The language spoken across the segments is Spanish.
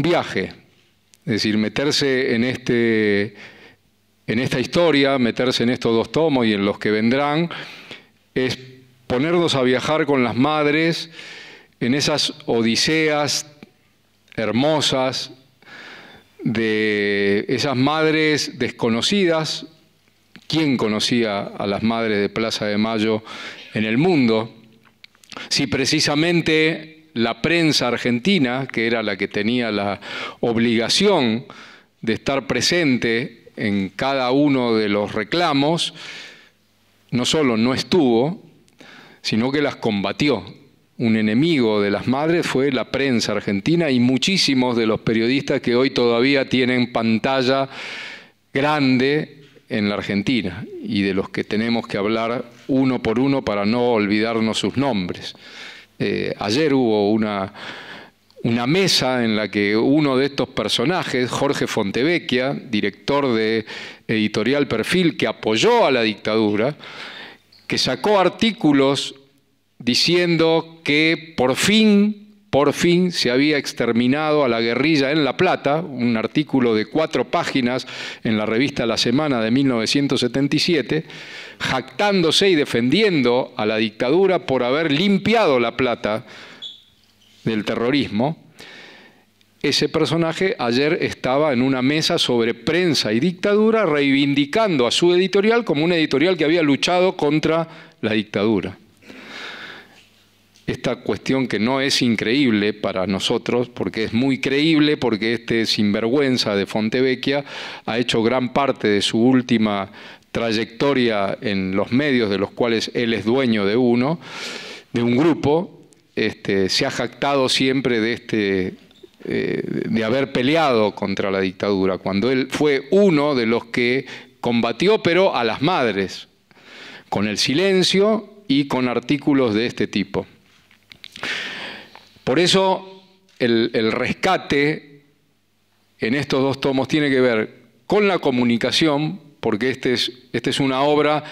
viaje. Es decir, meterse en esta historia, meterse en estos 2 tomos y en los que vendrán, es ponernos a viajar con las madres en esas odiseas hermosas de esas madres desconocidas. ¿Quién conocía a las madres de Plaza de Mayo en el mundo? Si precisamente la prensa argentina, que era la que tenía la obligación de estar presente en cada uno de los reclamos, no solo no estuvo, sino que las combatió. Un enemigo de las madres fue la prensa argentina y muchísimos de los periodistas que hoy todavía tienen pantalla grande en la Argentina y de los que tenemos que hablar uno por uno para no olvidarnos sus nombres. Ayer hubo una mesa en la que uno de estos personajes, Jorge Fontevecchia, director de Editorial Perfil, que apoyó a la dictadura, que sacó artículos diciendo que por fin se había exterminado a la guerrilla en La Plata, un artículo de 4 páginas en la revista La Semana de 1977, jactándose y defendiendo a la dictadura por haber limpiado La Plata del terrorismo. Ese personaje ayer estaba en una mesa sobre prensa y dictadura reivindicando a su editorial como una editorial que había luchado contra la dictadura. Esta cuestión que no es increíble para nosotros, porque es muy creíble, porque este sinvergüenza de Fontevecchia ha hecho gran parte de su última trayectoria en los medios de los cuales él es dueño de un grupo, se ha jactado siempre de haber peleado contra la dictadura, cuando él fue uno de los que combatió, pero a las madres, con el silencio y con artículos de este tipo. Por eso el rescate en estos 2 tomos tiene que ver con la comunicación, porque esta es una obra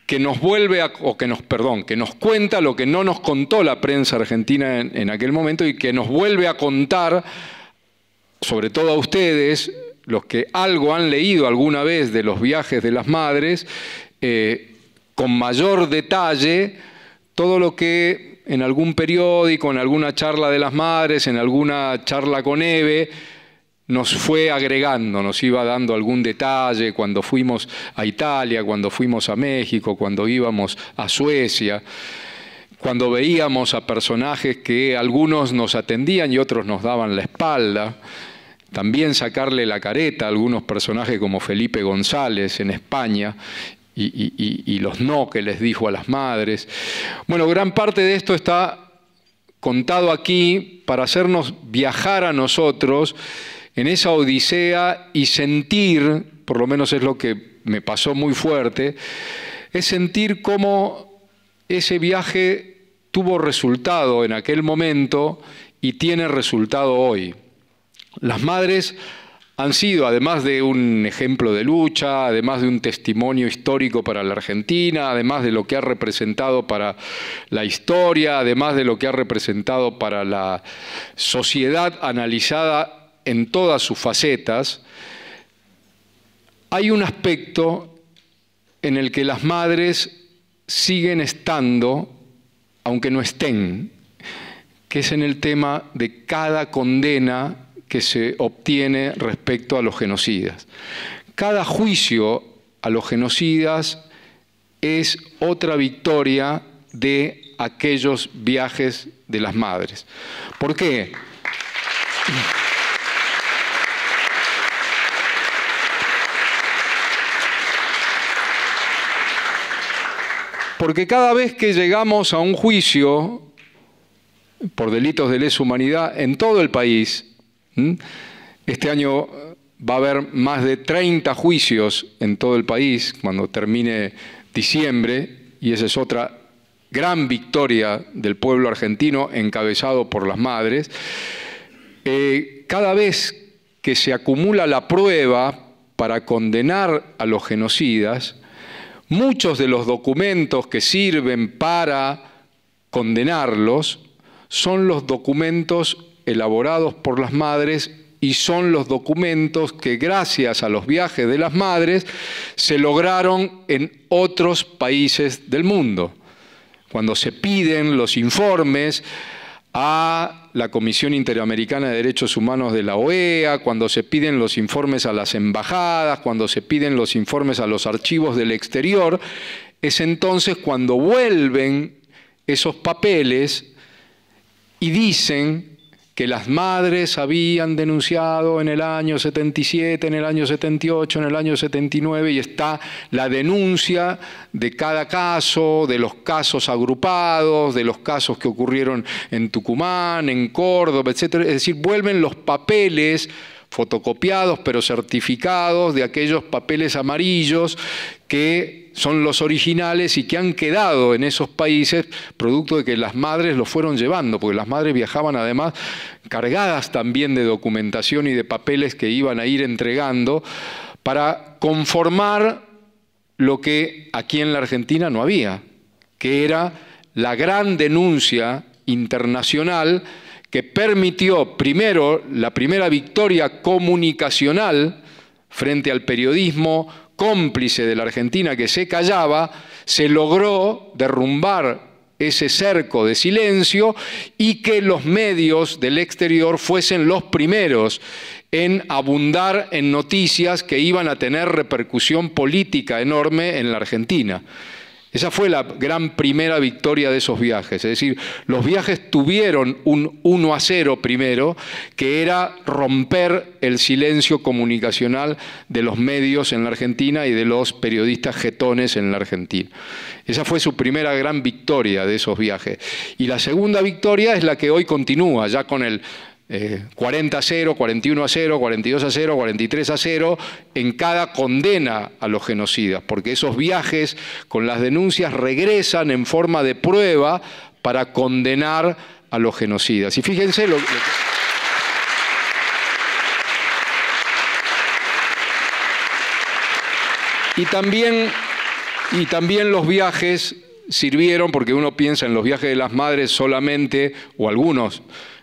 que nos vuelve que nos cuenta lo que no nos contó la prensa argentina en aquel momento y que nos vuelve a contar, sobre todo a ustedes, los que algo han leído alguna vez de los viajes de las madres, con mayor detalle, todo lo que en algún periódico, en alguna charla de las madres, en alguna charla con Eve, nos fue agregando, nos iba dando algún detalle cuando fuimos a Italia, cuando fuimos a México, cuando íbamos a Suecia, cuando veíamos a personajes que algunos nos atendían y otros nos daban la espalda. También sacarle la careta a algunos personajes como Felipe González en España, y los no que les dijo a las madres. Bueno, gran parte de esto está contado aquí para hacernos viajar a nosotros en esa odisea y sentir, por lo menos es lo que me pasó muy fuerte, es sentir cómo ese viaje tuvo resultado en aquel momento y tiene resultado hoy. Las madres han sido, además de un ejemplo de lucha, además de un testimonio histórico para la Argentina, además de lo que ha representado para la historia, además de lo que ha representado para la sociedad analizada en todas sus facetas, hay un aspecto en el que las madres siguen estando, aunque no estén, que es en el tema de cada condena que se obtiene respecto a los genocidas. Cada juicio a los genocidas es otra victoria de aquellos viajes de las madres. ¿Por qué? Porque cada vez que llegamos a un juicio por delitos de lesa humanidad en todo el país, este año va a haber más de 30 juicios en todo el país cuando termine diciembre, y esa es otra gran victoria del pueblo argentino encabezado por las madres. Cada vez que se acumula la prueba para condenar a los genocidas, muchos de los documentos que sirven para condenarlos son los documentos elaborados por las madres y son los documentos que gracias a los viajes de las madres se lograron en otros países del mundo. Cuando se piden los informes a la Comisión Interamericana de Derechos Humanos de la OEA, cuando se piden los informes a las embajadas, cuando se piden los informes a los archivos del exterior, es entonces cuando vuelven esos papeles y dicen que las madres habían denunciado en el año 77, en el año 78, en el año 79, y está la denuncia de cada caso, de los casos agrupados, de los casos que ocurrieron en Tucumán, en Córdoba, etc. Es decir, vuelven los papeles fotocopiados pero certificados de aquellos papeles amarillos que son los originales y que han quedado en esos países producto de que las madres los fueron llevando, porque las madres viajaban además cargadas también de documentación y de papeles que iban a ir entregando para conformar lo que aquí en la Argentina no había, que era la gran denuncia internacional que permitió primero la primera victoria comunicacional frente al periodismo cómplice de la Argentina que se callaba. Se logró derrumbar ese cerco de silencio y que los medios del exterior fuesen los primeros en abundar en noticias que iban a tener repercusión política enorme en la Argentina. Esa fue la gran primera victoria de esos viajes. Es decir, los viajes tuvieron un 1-0 primero, que era romper el silencio comunicacional de los medios en la Argentina y de los periodistas jetones en la Argentina. Esa fue su primera gran victoria de esos viajes. Y la segunda victoria es la que hoy continúa, ya con el 40-0, 41-0, 42-0, 43-0 en cada condena a los genocidas, porque esos viajes con las denuncias regresan en forma de prueba para condenar a los genocidas. Y fíjense lo que... Y también los viajes sirvieron, porque uno piensa en los viajes de las madres solamente, o algunos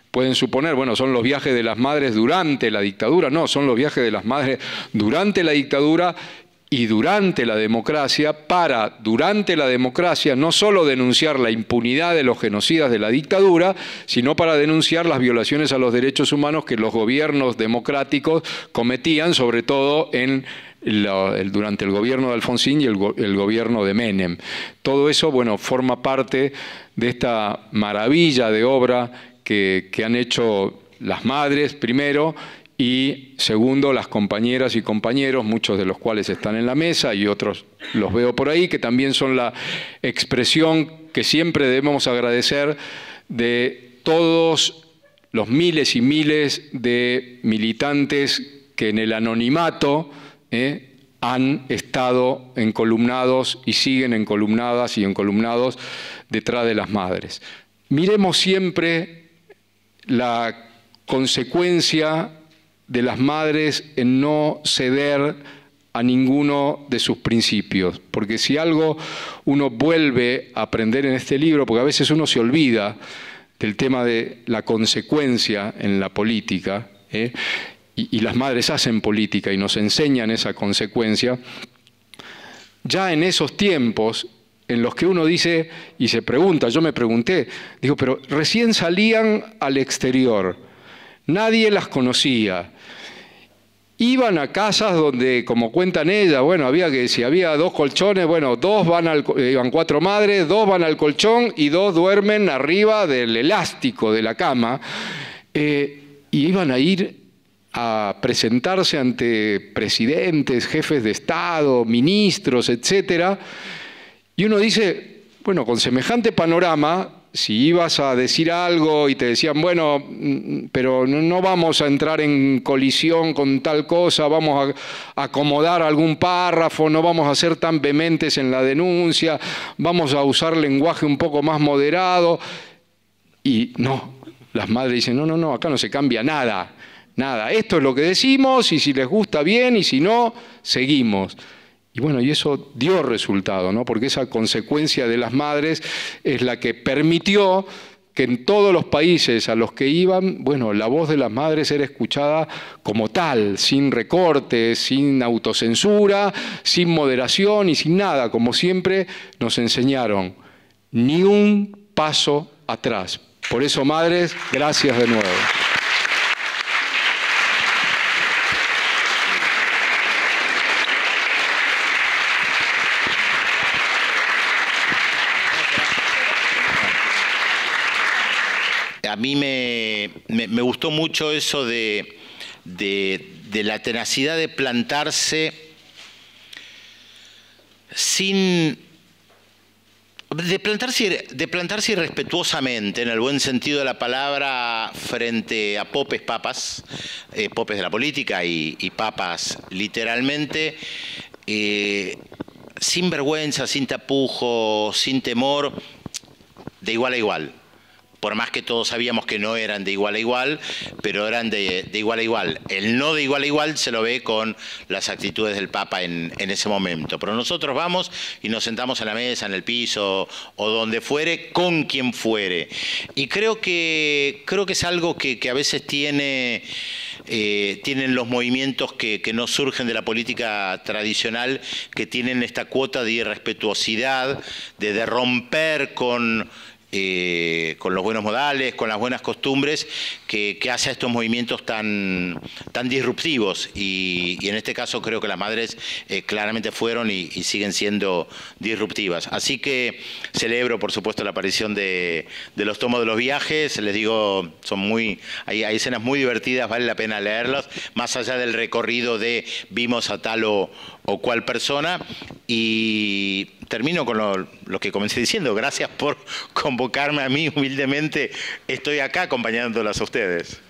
pueden suponer, bueno, son los viajes de las madres durante la dictadura. No, son los viajes de las madres durante la dictadura y durante la democracia, para, durante la democracia, no solo denunciar la impunidad de los genocidas de la dictadura, sino para denunciar las violaciones a los derechos humanos que los gobiernos democráticos cometían, sobre todo durante el gobierno de Alfonsín y el gobierno de Menem. Todo eso, bueno, forma parte de esta maravilla de obra que han hecho las madres, primero, y segundo, las compañeras y compañeros, muchos de los cuales están en la mesa y otros los veo por ahí, que también son la expresión que siempre debemos agradecer de todos los miles y miles de militantes que en el anonimato han estado encolumnados y siguen encolumnadas y encolumnados detrás de las madres. Miremos siempre la consecuencia de las madres en no ceder a ninguno de sus principios, porque si algo uno vuelve a aprender en este libro, porque a veces uno se olvida del tema de la consecuencia en la política, y las madres hacen política y nos enseñan esa consecuencia, ya en esos tiempos en los que uno dice y se pregunta, yo me pregunté, digo, pero recién salían al exterior, nadie las conocía, iban a casas donde, como cuentan ellas, bueno, si había 2 colchones, bueno, iban 4 madres, 2 van al colchón y 2 duermen arriba del elástico de la cama, y iban a ir a presentarse ante presidentes, jefes de Estado, ministros, etcétera. Y uno dice, bueno, con semejante panorama, si ibas a decir algo y te decían, bueno, pero no vamos a entrar en colisión con tal cosa, vamos a acomodar algún párrafo, no vamos a ser tan vehementes en la denuncia, vamos a usar lenguaje un poco más moderado. Y no, las madres dicen, no, acá no se cambia nada, nada. Esto es lo que decimos y si les gusta bien y si no, seguimos. Y bueno, y eso dio resultado, ¿no? Porque esa consecuencia de las madres es la que permitió que en todos los países a los que iban, bueno, la voz de las madres era escuchada como tal, sin recortes, sin autocensura, sin moderación y sin nada, como siempre nos enseñaron. Ni un paso atrás. Por eso, madres, gracias de nuevo. A mí me gustó mucho eso de la tenacidad de plantarse de plantarse irrespetuosamente, en el buen sentido de la palabra, frente a popes papas, popes de la política y papas literalmente, sin vergüenza, sin tapujos, sin temor, de igual a igual. Por más que todos sabíamos que no eran de igual a igual, pero eran de igual a igual. El no de igual a igual se lo ve con las actitudes del Papa en ese momento. Pero nosotros vamos y nos sentamos en la mesa, en el piso o donde fuere, con quien fuere. Y creo que es algo que a veces tienen los movimientos que no surgen de la política tradicional, que tienen esta cuota de irrespetuosidad, de romper con los buenos modales, con las buenas costumbres, que hace a estos movimientos tan disruptivos. Y en este caso creo que las madres claramente fueron y siguen siendo disruptivas. Así que celebro, por supuesto, la aparición de los tomos de los viajes. Les digo, hay escenas muy divertidas, vale la pena leerlos, más allá del recorrido de vimos a tal o cual persona. Y termino con lo que comencé diciendo. Gracias por convocarme a mí humildemente. Estoy acá acompañándolas a ustedes.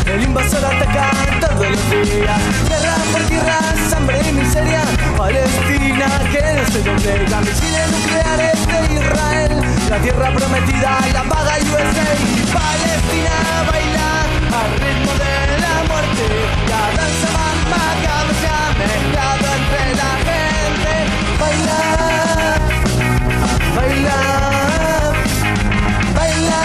El invasor ataca todos los días. Guerra por tierras, hambre y miseria. Palestina, que no se doblega. Misiles nucleares de Israel. La tierra prometida, la paga USA. Palestina baila al ritmo de la muerte. La danza más macabra se ha mezclado entre la gente. Baila, baila, baila,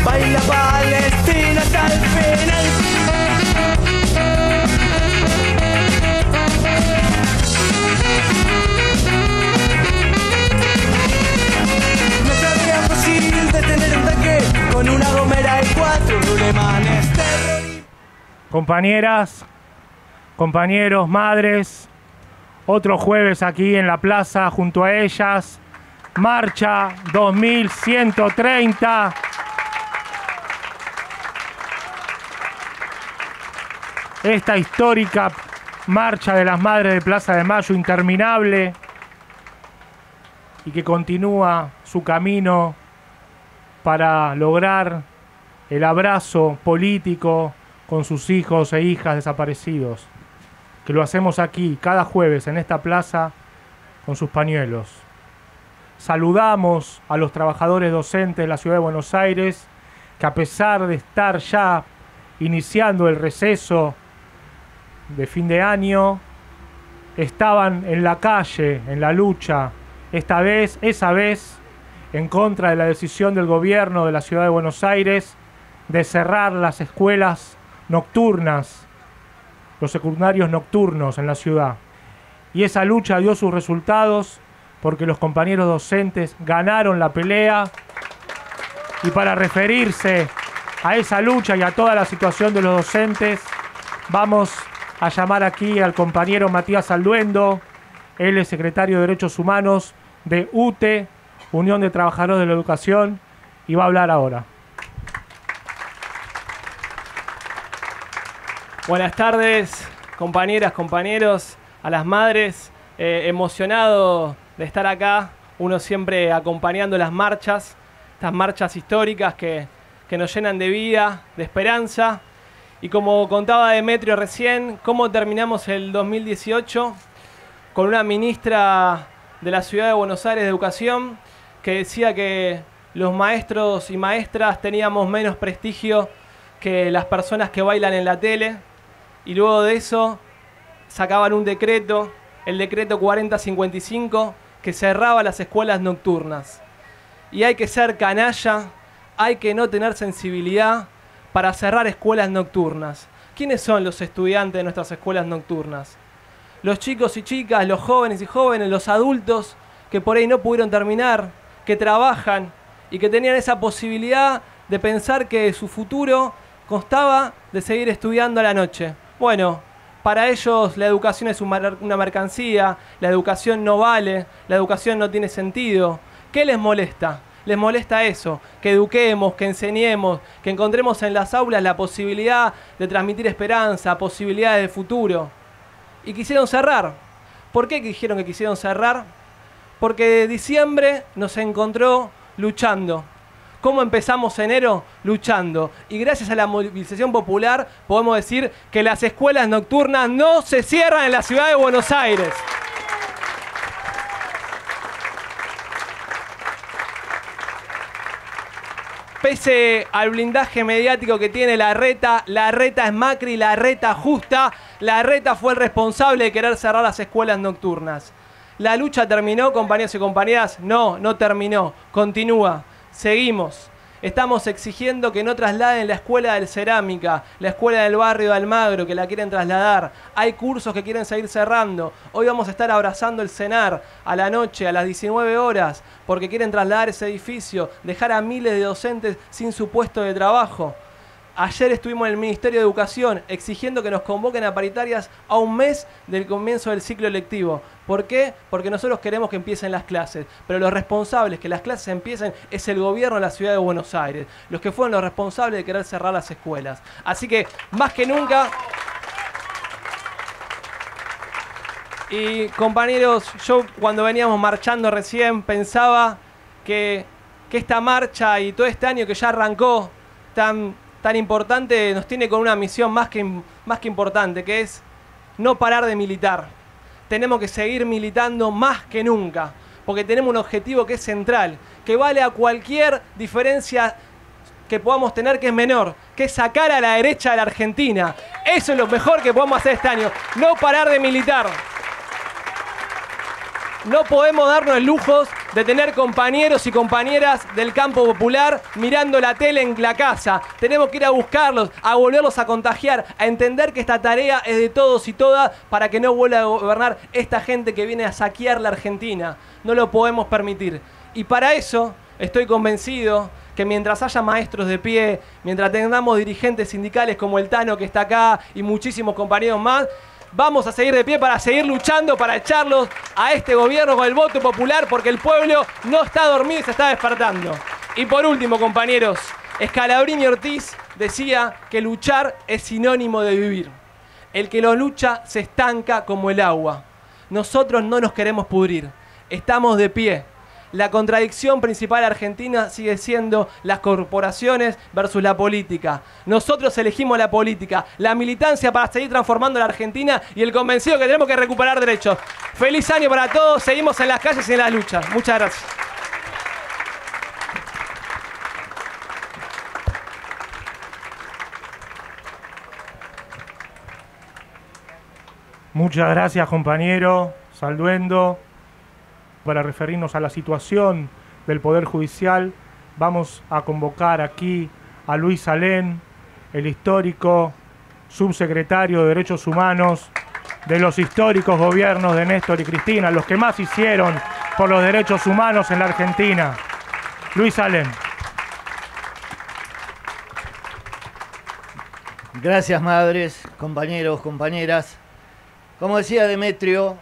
baila Palestina hasta el final. No sería posible detener un tanque con una gomera y 4 rulemanes. Compañeras, compañeros, madres, otro jueves aquí en la plaza junto a ellas. Marcha 2130. Esta histórica marcha de las Madres de Plaza de Mayo, interminable, y que continúa su camino para lograr el abrazo político con sus hijos e hijas desaparecidos, que lo hacemos aquí cada jueves en esta plaza con sus pañuelos. Saludamos a los trabajadores docentes de la Ciudad de Buenos Aires, que a pesar de estar ya iniciando el receso de fin de año, estaban en la calle, en la lucha, esa vez, en contra de la decisión del gobierno de la Ciudad de Buenos Aires de cerrar las escuelas nocturnas, los secundarios nocturnos en la ciudad. Y esa lucha dio sus resultados porque los compañeros docentes ganaron la pelea. Y para referirse a esa lucha y a toda la situación de los docentes, vamos a llamar aquí al compañero Matías Alduendo. Él es secretario de Derechos Humanos de UTE, Unión de Trabajadores de la Educación, y va a hablar ahora. Buenas tardes, compañeras, compañeros, a las madres. Emocionado de estar acá, uno siempre acompañando las marchas, estas marchas históricas que nos llenan de vida, de esperanza. Y como contaba Demetrio recién, cómo terminamos el 2018 con una ministra de la Ciudad de Buenos Aires de Educación que decía que los maestros y maestras teníamos menos prestigio que las personas que bailan en la tele, y luego de eso sacaban un decreto, el decreto 4055, que cerraba las escuelas nocturnas. Y hay que ser canalla, hay que no tener sensibilidad para cerrar escuelas nocturnas. ¿Quiénes son los estudiantes de nuestras escuelas nocturnas? Los chicos y chicas, los jóvenes y jóvenes, los adultos que por ahí no pudieron terminar, que trabajan y que tenían esa posibilidad de pensar que su futuro constaba de seguir estudiando a la noche. Bueno, para ellos la educación es una mercancía, la educación no vale, la educación no tiene sentido. ¿Qué les molesta? Les molesta eso, que eduquemos, que enseñemos, que encontremos en las aulas la posibilidad de transmitir esperanza, posibilidades de futuro. Y quisieron cerrar. ¿Por qué dijeron que quisieron cerrar? Porque diciembre nos encontró luchando. ¿Cómo empezamos enero? Luchando. Y gracias a la movilización popular podemos decir que las escuelas nocturnas no se cierran en la ciudad de Buenos Aires. Pese al blindaje mediático que tiene Larreta es Macri, Larreta justa, Larreta fue el responsable de querer cerrar las escuelas nocturnas. ¿La lucha terminó, compañeros y compañeras? No, no terminó, continúa. Seguimos. Estamos exigiendo que no trasladen la escuela de cerámica, la escuela del barrio de Almagro, que la quieren trasladar. Hay cursos que quieren seguir cerrando. Hoy vamos a estar abrazando el CENAR a la noche, a las 19 horas, porque quieren trasladar ese edificio, dejar a miles de docentes sin su puesto de trabajo. Ayer estuvimos en el Ministerio de Educación exigiendo que nos convoquen a paritarias a un mes del comienzo del ciclo lectivo. ¿Por qué? Porque nosotros queremos que empiecen las clases, pero los responsables que las clases empiecen es el gobierno de la Ciudad de Buenos Aires, los que fueron los responsables de querer cerrar las escuelas. Así que, más que nunca... Y compañeros, yo cuando veníamos marchando recién pensaba que esta marcha y todo este año que ya arrancó tan importante nos tiene con una misión más que importante, que es no parar de militar. Tenemos que seguir militando más que nunca, porque tenemos un objetivo que es central, que vale a cualquier diferencia que podamos tener que es menor, que es sacar a la derecha de la Argentina. Eso es lo mejor que podemos hacer este año, no parar de militar. No podemos darnos el lujo de tener compañeros y compañeras del campo popular mirando la tele en la casa. Tenemos que ir a buscarlos, a volverlos a contagiar, a entender que esta tarea es de todos y todas para que no vuelva a gobernar esta gente que viene a saquear la Argentina. No lo podemos permitir. Y para eso estoy convencido que mientras haya maestros de pie, mientras tengamos dirigentes sindicales como el Tano que está acá y muchísimos compañeros más, vamos a seguir de pie para seguir luchando, para echarlos a este gobierno con el voto popular, porque el pueblo no está dormido y se está despertando. Y por último, compañeros, Scalabrini Ortiz decía que luchar es sinónimo de vivir. El que lo lucha se estanca como el agua. Nosotros no nos queremos pudrir, estamos de pie. La contradicción principal argentina sigue siendo las corporaciones versus la política. Nosotros elegimos la política, la militancia para seguir transformando la Argentina y el convencido que tenemos que recuperar derechos. Feliz año para todos, seguimos en las calles y en las luchas. Muchas gracias. Muchas gracias, compañero Salduendo. Para referirnos a la situación del Poder Judicial, vamos a convocar aquí a Luis Alén, el histórico subsecretario de Derechos Humanos de los históricos gobiernos de Néstor y Cristina, los que más hicieron por los derechos humanos en la Argentina. Luis Alén. Gracias, madres, compañeros, compañeras. Como decía Demetrio,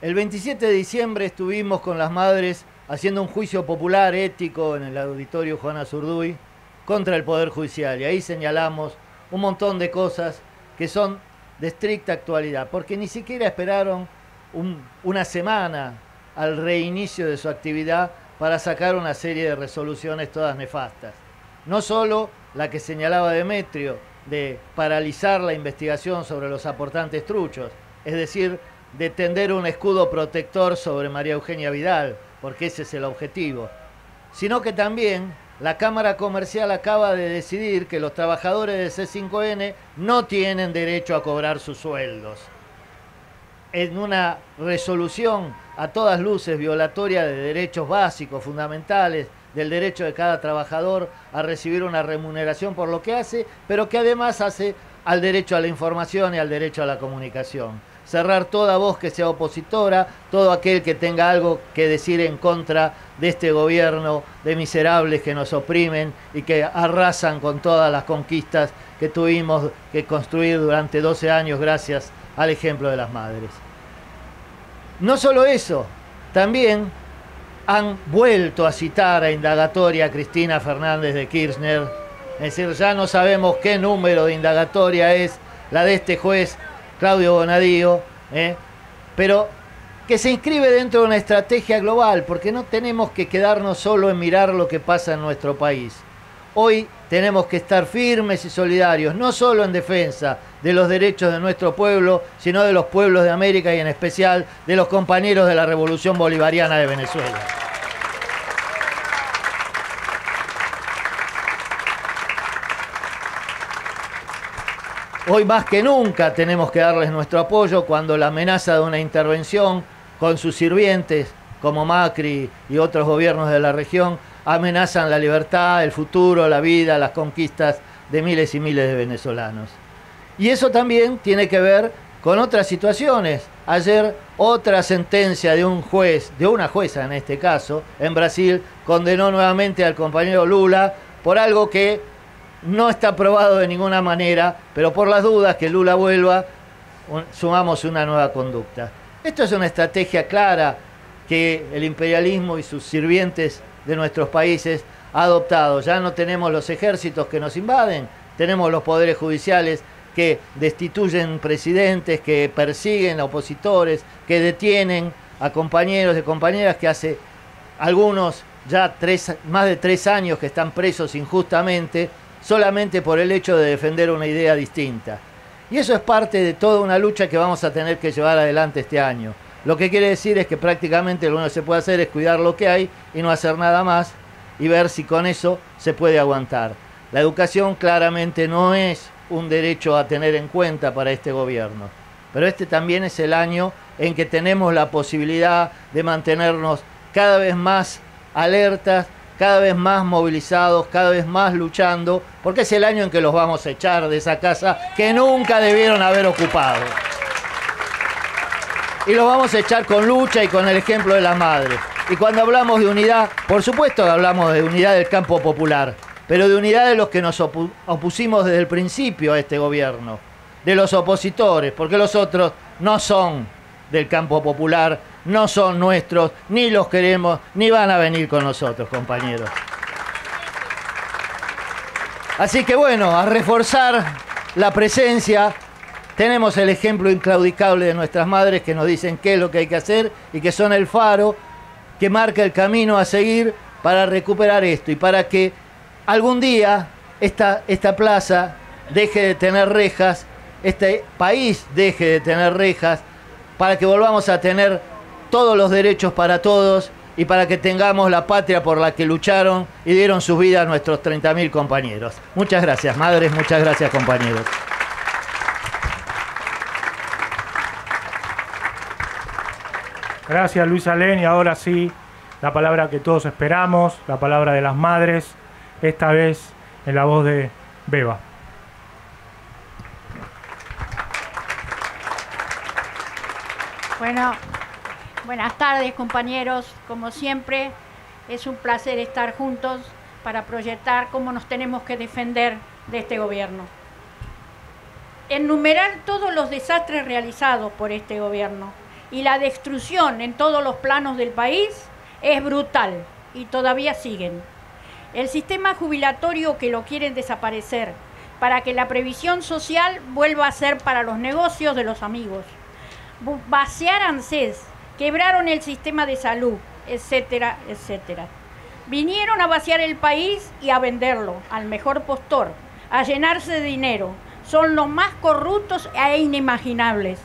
el 27 de diciembre estuvimos con las madres haciendo un juicio popular ético en el auditorio Juana Zurduy contra el Poder Judicial. Y ahí señalamos un montón de cosas que son de estricta actualidad, porque ni siquiera esperaron una semana al reinicio de su actividad para sacar una serie de resoluciones todas nefastas. No solo la que señalaba Demetrio, de paralizar la investigación sobre los aportantes truchos, es decir, de tender un escudo protector sobre María Eugenia Vidal, porque ese es el objetivo, sino que también la Cámara Comercial acaba de decidir que los trabajadores de C5N no tienen derecho a cobrar sus sueldos. En una resolución a todas luces violatoria de derechos básicos, fundamentales, del derecho de cada trabajador a recibir una remuneración por lo que hace, pero que además hace al derecho a la información y al derecho a la comunicación. Cerrar toda voz que sea opositora, todo aquel que tenga algo que decir en contra de este gobierno de miserables que nos oprimen y que arrasan con todas las conquistas que tuvimos que construir durante 12 años gracias al ejemplo de las madres. No solo eso, también han vuelto a citar a indagatoria a Cristina Fernández de Kirchner, es decir, ya no sabemos qué número de indagatoria es la de este juez Claudio Bonadío, pero que se inscribe dentro de una estrategia global, porque no tenemos que quedarnos solo en mirar lo que pasa en nuestro país. Hoy tenemos que estar firmes y solidarios, no solo en defensa de los derechos de nuestro pueblo, sino de los pueblos de América y en especial de los compañeros de la Revolución Bolivariana de Venezuela. Hoy más que nunca tenemos que darles nuestro apoyo cuando la amenaza de una intervención con sus sirvientes, como Macri y otros gobiernos de la región, amenazan la libertad, el futuro, la vida, las conquistas de miles y miles de venezolanos. Y eso también tiene que ver con otras situaciones. Ayer otra sentencia de un juez, de una jueza en este caso, en Brasil, condenó nuevamente al compañero Lula por algo que no está probado de ninguna manera, pero por las dudas que Lula vuelva, sumamos una nueva conducta. Esto es una estrategia clara que el imperialismo y sus sirvientes de nuestros países ha adoptado. Ya no tenemos los ejércitos que nos invaden, tenemos los poderes judiciales que destituyen presidentes, que persiguen a opositores, que detienen a compañeros y compañeras que hace algunos ya más de 3 años que están presos injustamente, solamente por el hecho de defender una idea distinta. Y eso es parte de toda una lucha que vamos a tener que llevar adelante este año. Lo que quiere decir es que prácticamente lo único que se puede hacer es cuidar lo que hay y no hacer nada más y ver si con eso se puede aguantar. La educación claramente no es un derecho a tener en cuenta para este gobierno, pero este también es el año en que tenemos la posibilidad de mantenernos cada vez más alertas, cada vez más movilizados, cada vez más luchando, porque es el año en que los vamos a echar de esa casa que nunca debieron haber ocupado. Y los vamos a echar con lucha y con el ejemplo de las madres. Y cuando hablamos de unidad, por supuesto que hablamos de unidad del campo popular, pero de unidad de los que nos opusimos desde el principio a este gobierno, de los opositores, porque los otros no son del campo popular, no son nuestros, ni los queremos, ni van a venir con nosotros, compañeros. Así que bueno, a reforzar la presencia, tenemos el ejemplo inclaudicable de nuestras madres que nos dicen qué es lo que hay que hacer y que son el faro que marca el camino a seguir para recuperar esto y para que algún día esta plaza deje de tener rejas, este país deje de tener rejas, para que volvamos a tener todos los derechos para todos y para que tengamos la patria por la que lucharon y dieron sus vidas nuestros 30.000 compañeros. Muchas gracias, madres, muchas gracias, compañeros. Gracias, Luis Alén. Y ahora sí, la palabra que todos esperamos, la palabra de las madres, esta vez en la voz de Beba. Bueno, buenas tardes, compañeros. Como siempre, es un placer estar juntos para proyectar cómo nos tenemos que defender de este gobierno. Enumerar todos los desastres realizados por este gobierno y la destrucción en todos los planos del país es brutal y todavía siguen. El sistema jubilatorio que lo quieren desaparecer, para que la previsión social vuelva a ser para los negocios de los amigos. Vaciar ANSES, quebraron el sistema de salud, etcétera, etcétera. Vinieron a vaciar el país y a venderlo al mejor postor, a llenarse de dinero. Son los más corruptos e inimaginables.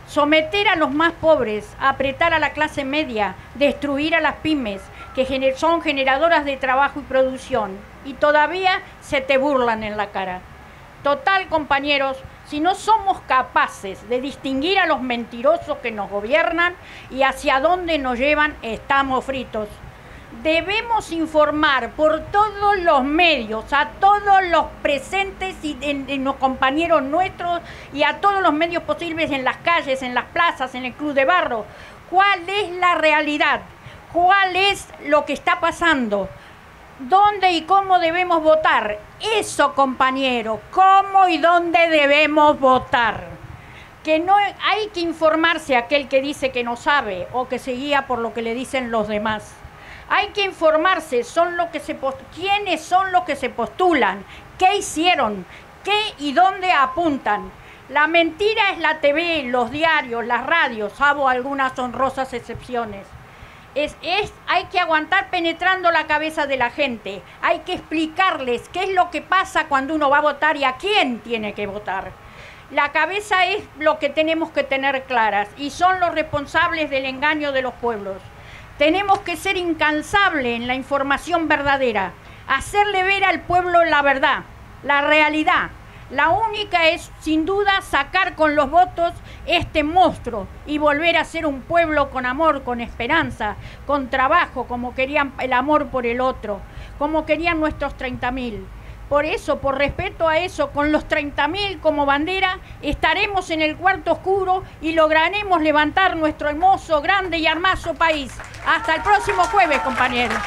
Someter a los más pobres, apretar a la clase media, destruir a las pymes, que son generadoras de trabajo y producción, y todavía se te burlan en la cara. Total, compañeros, si no somos capaces de distinguir a los mentirosos que nos gobiernan y hacia dónde nos llevan, estamos fritos. Debemos informar por todos los medios, a todos los presentes y en los compañeros nuestros y a todos los medios posibles en las calles, en las plazas, en el Club de Barro, cuál es la realidad, cuál es lo que está pasando, dónde y cómo debemos votar. Eso, compañero, cómo y dónde debemos votar. Que no hay que informarse a aquel que dice que no sabe o que se guía por lo que le dicen los demás. Hay que informarse, quiénes son los que se postulan, qué hicieron, qué y dónde apuntan. La mentira es la TV, los diarios, las radios, salvo algunas honrosas excepciones. Hay que aguantar penetrando la cabeza de la gente. Hay que explicarles qué es lo que pasa cuando uno va a votar y a quién tiene que votar. La cabeza es lo que tenemos que tener claras y son los responsables del engaño de los pueblos. Tenemos que ser incansables en la información verdadera, hacerle ver al pueblo la verdad, la realidad. La única es, sin duda, sacar con los votos este monstruo y volver a ser un pueblo con amor, con esperanza, con trabajo, como querían el amor por el otro, como querían nuestros 30.000. Por eso, por respeto a eso, con los 30.000 como bandera, estaremos en el cuarto oscuro y lograremos levantar nuestro hermoso, grande y hermoso país. Hasta el próximo jueves, compañeros.